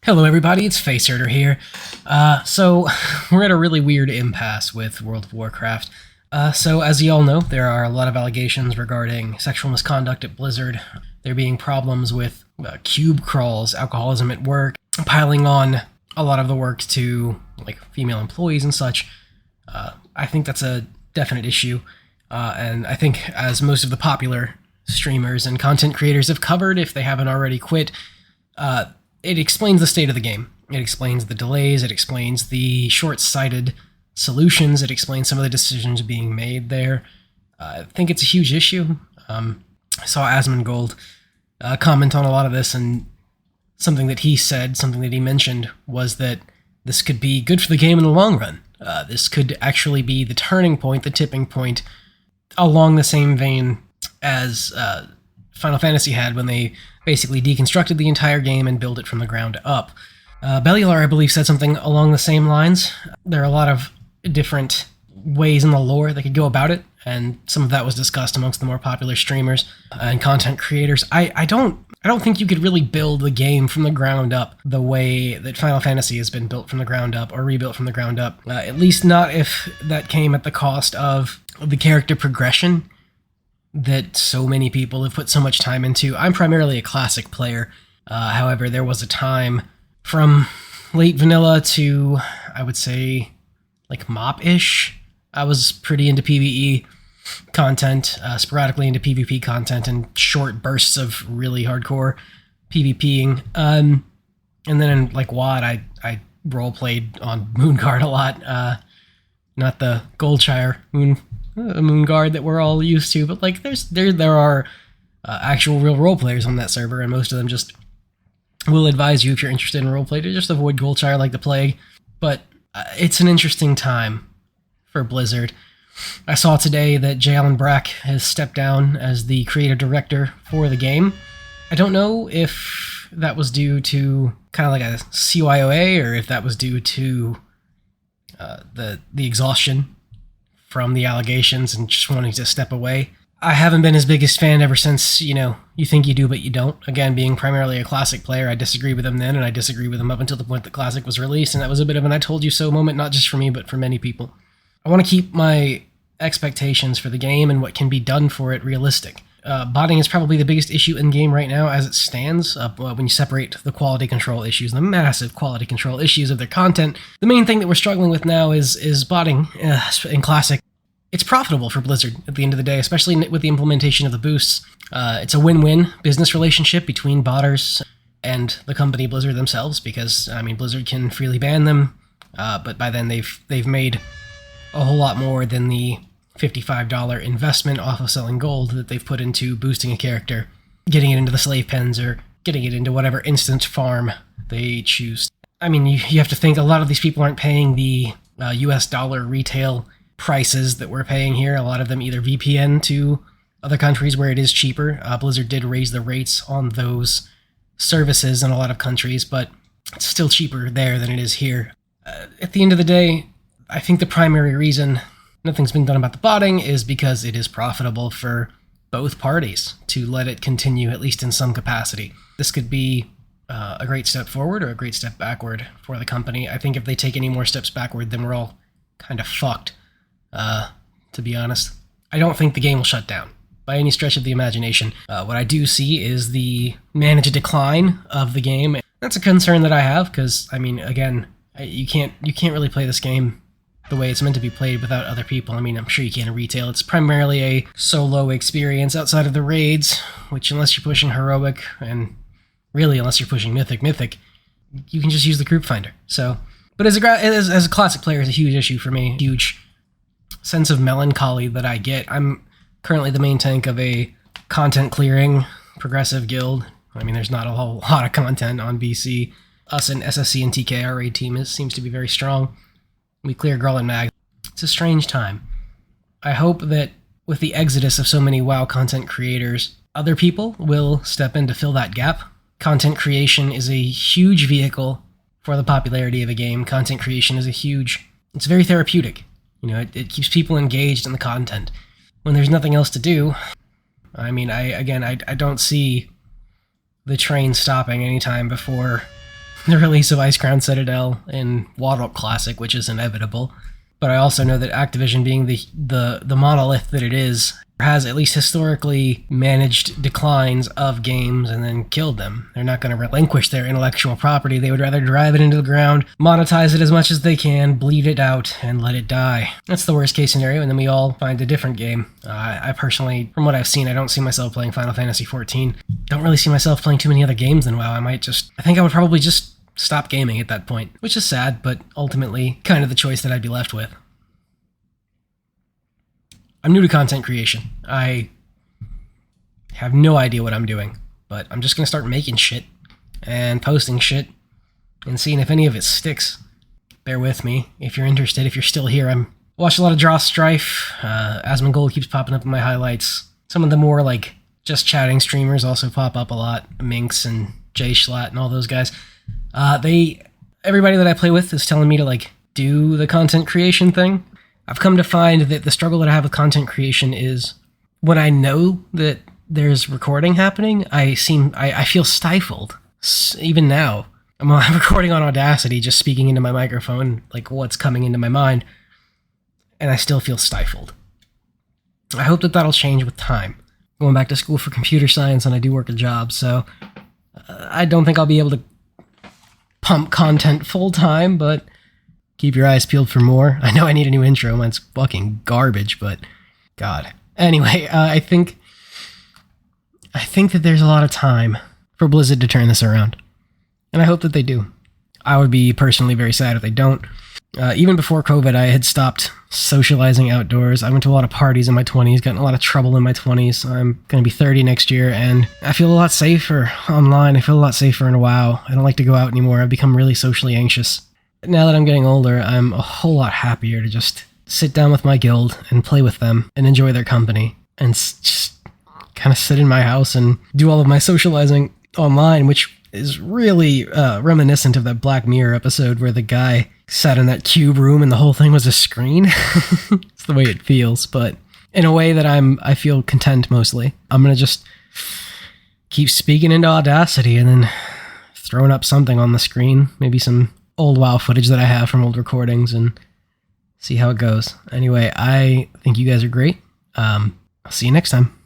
Hello everybody, it's Faceherder here. So we're at a really weird impasse with World of Warcraft. So as you all know, there are a lot of allegations regarding sexual misconduct at Blizzard. There being problems with cube crawls, alcoholism at work, piling on a lot of the work to like female employees and such. I think that's a definite issue. And I think as most of the popular streamers and content creators have covered, if they haven't already quit, it explains the state of the game. It explains the delays, it explains the short-sighted solutions, it explains some of the decisions being made there. I think it's a huge issue. I saw Asmongold comment on a lot of this, and something that he said, something that he mentioned, was that this could be good for the game in the long run. This could actually be the turning point, the tipping point, along the same vein as Final Fantasy had when they basically deconstructed the entire game and built it from the ground up. Bellular, I believe, said something along the same lines. There are a lot of different ways in the lore that could go about it, and some of that was discussed amongst the more popular streamers and content creators. I don't think you could really build the game from the ground up the way that Final Fantasy has been built from the ground up or rebuilt from the ground up. At least not if that came at the cost of the character progression that so many people have put so much time into. I'm primarily a classic player. However, there was a time from late vanilla to, I would say, like mop-ish. I was pretty into PvE content, sporadically into PvP content, and short bursts of really hardcore PvPing. And then in like WoD, I role-played on Moonguard a lot. Not the Goldshire Moonguard that we're all used to, but like there are actual real role players on that server, and most of them just will advise you if you're interested in roleplay to just avoid Goldshire like the plague. But it's an interesting time for Blizzard. I saw today that Brack has stepped down as the creative director for the game. I don't know if that was due to kind of like a CYOA or if that was due to the exhaustion from the allegations and just wanting to step away. I haven't been his biggest fan ever since, you think you do, but you don't. Again, being primarily a Classic player, I disagree with him then, and I disagree with him up until the point that Classic was released, and that was a bit of an I told you so moment, not just for me, but for many people. I want to keep my expectations for the game and what can be done for it realistic. Botting is probably the biggest issue in game right now as it stands. When you separate the quality control issues, the massive quality control issues of their content, the main thing that we're struggling with now is botting in Classic. It's profitable for Blizzard at the end of the day, especially with the implementation of the boosts. It's a win-win business relationship between botters and the company Blizzard themselves, because Blizzard can freely ban them, but by then they've made a whole lot more than the $55 investment off of selling gold that they've put into boosting a character, getting it into the slave pens, or getting it into whatever instant farm they choose. You have to think a lot of these people aren't paying the US dollar retail prices that we're paying here. A lot of them either VPN to other countries where it is cheaper. Blizzard did raise the rates on those services in a lot of countries, but it's still cheaper there than it is here. At the end of the day, I think the primary reason nothing's been done about the botting is because it is profitable for both parties to let it continue, at least in some capacity. This could be a great step forward or a great step backward for the company. I think if they take any more steps backward, then we're all kind of fucked, to be honest. I don't think the game will shut down by any stretch of the imagination. What I do see is the managed decline of the game. That's a concern that I have, because, again, you can't really play this game the way it's meant to be played without other people. I'm sure you can in retail. It's primarily a solo experience outside of the raids, which unless you're pushing heroic, and really unless you're pushing mythic, you can just use the group finder. So, but as a Classic player, it's a huge issue for me. Huge sense of melancholy that I get. I'm currently the main tank of a content clearing progressive guild. There's not a whole lot of content on BC. Us and SSC and TK, our raid team seems to be very strong. We clear Grull and Mag. It's a strange time. I hope that with the exodus of so many WoW content creators, other people will step in to fill that gap. Content creation is a huge vehicle for the popularity of a game. Content creation is it's very therapeutic. It keeps people engaged in the content. When there's nothing else to do, I don't see the train stopping anytime before the release of Ice Crown Citadel and World Classic, which is inevitable. But I also know that Activision, being the monolith that it is, has at least historically managed declines of games and then killed them. They're not going to relinquish their intellectual property. They would rather drive it into the ground, monetize it as much as they can, bleed it out, and let it die. That's the worst case scenario, and then we all find a different game. I personally, from what I've seen, I don't see myself playing Final Fantasy XIV. Don't really see myself playing too many other games than WoW. I think I would probably just stop gaming at that point, which is sad, but ultimately kind of the choice that I'd be left with. I'm new to content creation. I have no idea what I'm doing, but I'm just going to start making shit and posting shit and seeing if any of it sticks. Bear with me if you're interested, if you're still here. I'm watch a lot of Draw Strife. Asmongold keeps popping up in my highlights. Some of the more like just chatting streamers also pop up a lot. Minx and Jay Schlatt and all those guys. Everybody that I play with is telling me to like do the content creation thing. I've come to find that the struggle that I have with content creation is when I know that there's recording happening, I feel stifled. Even now, I'm recording on Audacity, just speaking into my microphone, like what's coming into my mind, and I still feel stifled. I hope that that'll change with time. I'm going back to school for computer science, and I do work a job, so I don't think I'll be able to pump content full time, but keep your eyes peeled for more. I know I need a new intro. Mine's fucking garbage, but God. Anyway, I think that there's a lot of time for Blizzard to turn this around, and I hope that they do. I would be personally very sad if they don't. Even before COVID, I had stopped socializing outdoors. I went to a lot of parties in my 20s, got in a lot of trouble in my 20s. I'm going to be 30 next year, and I feel a lot safer online. I feel a lot safer in WoW. I don't like to go out anymore. I've become really socially anxious. Now that I'm getting older, I'm a whole lot happier to just sit down with my guild and play with them and enjoy their company and just kind of sit in my house and do all of my socializing online, which is really reminiscent of that Black Mirror episode where the guy sat in that cube room and the whole thing was a screen. It's the way it feels, but in a way that I feel content mostly. I'm going to just keep speaking into Audacity and then throwing up something on the screen, maybe some old WoW footage that I have from old recordings, and see how it goes. Anyway, I think you guys are great. I'll see you next time.